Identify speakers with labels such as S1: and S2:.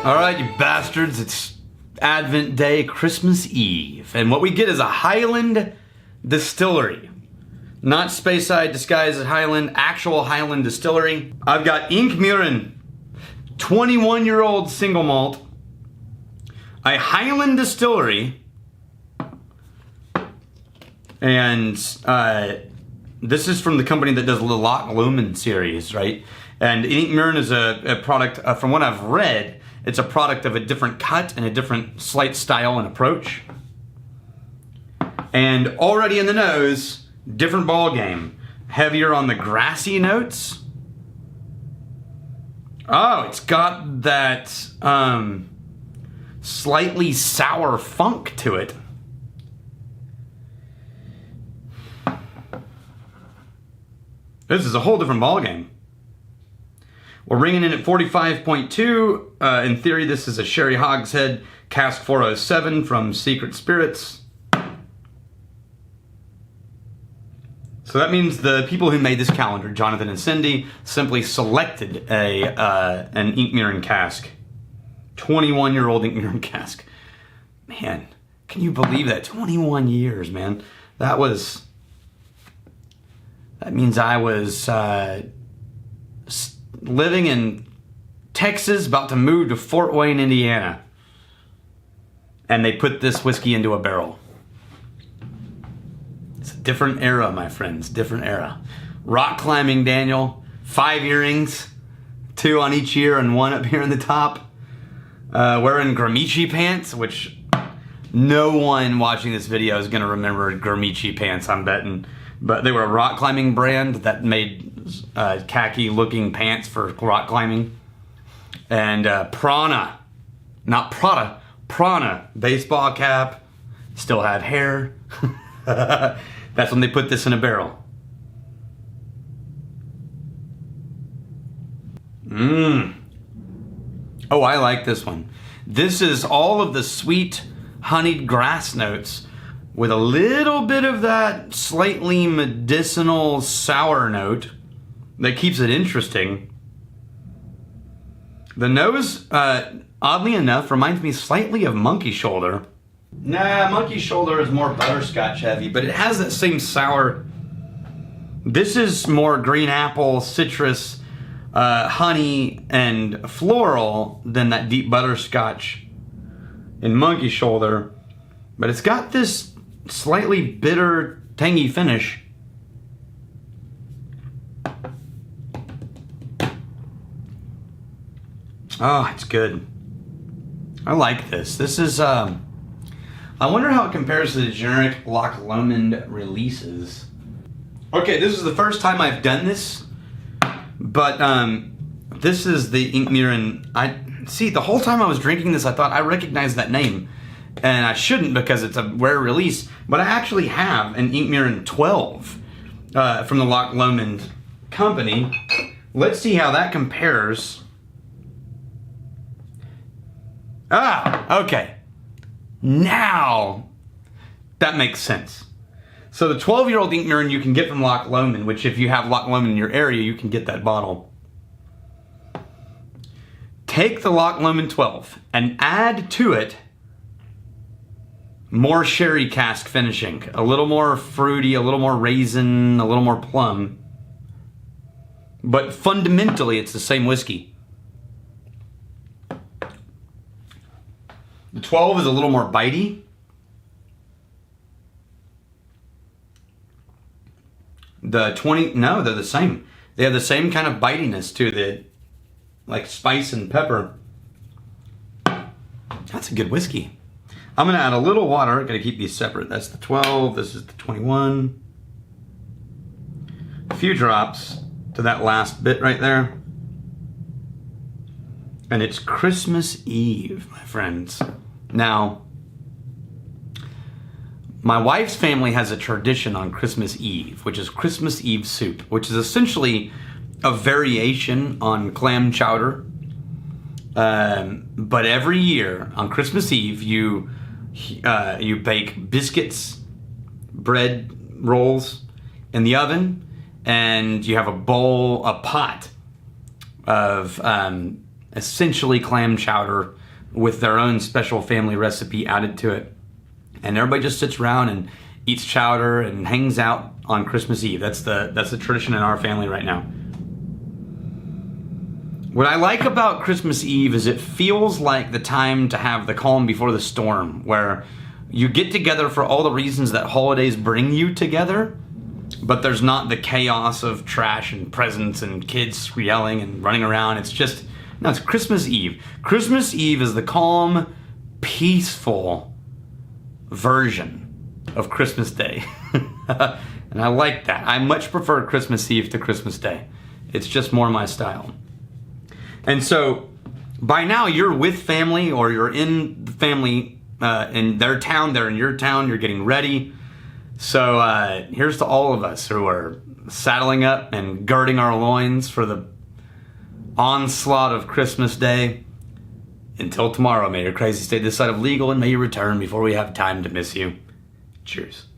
S1: All right, you bastards, it's Advent Day, Christmas Eve, and what we get is a Highland distillery. Not Speyside disguised as Highland, actual Highland distillery. I've got Inchmurrin, 21-year-old single malt, a Highland distillery, and this is from the company that does the Loch Lomond series, right? And Inchmurrin is a product, from what I've read, it's a product of a different cut and a different slight style and approach. And already in the nose, different ball game. Heavier on the grassy notes. Oh, it's got that slightly sour funk to it. This is a whole different ball game. We're ringing in at 45.2. In theory, this is a Sherry Hogshead Cask 407 from Secret Spirits. So that means the people who made this calendar, Jonathan and Cindy, simply selected an Inchmurrin cask. 21-year-old Inchmurrin cask. Man, can you believe that? 21 years, man. That means I was living in Texas, about to move to Fort Wayne, Indiana. And they put this whiskey into a barrel. It's a different era, my friends, different era. Rock climbing Daniel, 5 earrings, 2 on each ear and 1 up here in the top. Wearing Gramici pants, which no one watching this video is gonna remember Gramici pants, I'm betting. But they were a rock climbing brand that made khaki looking pants for rock climbing. And Prana, not Prada, Prana baseball cap, still had hair. That's when they put this in a barrel. Oh, I like this one. This is all of the sweet honeyed grass notes with a little bit of that slightly medicinal sour note that keeps it interesting. The nose, oddly enough, reminds me slightly of Monkey Shoulder. Nah, Monkey Shoulder is more butterscotch heavy, but it has that same sour. This is more green apple, citrus, honey, and floral than that deep butterscotch in Monkey Shoulder. But it's got this slightly bitter, tangy finish. Oh, it's good. I like this. This is, I wonder how it compares to the generic Loch Lomond releases. Okay, this is the first time I've done this, but this is the Inchmurrin. See, the whole time I was drinking this, I thought I recognized that name. And I shouldn't because it's a rare release, but I actually have an Inchmurrin 12 from the Loch Lomond company. Let's see how that compares. Ah, okay. Now that makes sense. So the 12-year-old Inchmurrin you can get from Loch Lomond, which if you have Loch Lomond in your area, you can get that bottle. Take the Loch Lomond 12 and add to it more sherry cask finishing. A little more fruity, a little more raisin, a little more plum. But fundamentally, it's the same whiskey. The 12 is a little more bitey. The 20, no, they're the same. They have the same kind of bitiness to the, like spice and pepper. That's a good whiskey. I'm gonna add a little water. I'm gonna keep these separate. That's the 12, this is the 21. A few drops to that last bit right there. And it's Christmas Eve, my friends. Now, my wife's family has a tradition on Christmas Eve, which is Christmas Eve soup, which is essentially a variation on clam chowder. But every year on Christmas Eve, you bake biscuits, bread rolls in the oven, and you have a pot of essentially clam chowder with their own special family recipe added to it. And everybody just sits around and eats chowder and hangs out on Christmas Eve. That's the tradition in our family right now. What I like about Christmas Eve is it feels like the time to have the calm before the storm, where you get together for all the reasons that holidays bring you together, but there's not the chaos of trash and presents and kids yelling and running around. It's Christmas Eve. Christmas Eve is the calm, peaceful version of Christmas Day. And I like that. I much prefer Christmas Eve to Christmas Day. It's just more my style. And so by now you're with family, or you're in the family in their town, they're in your town, you're getting ready. So here's to all of us who are saddling up and girding our loins for the onslaught of Christmas Day. Until tomorrow, may your crazy stay this side of legal, and may you return before we have time to miss you. Cheers.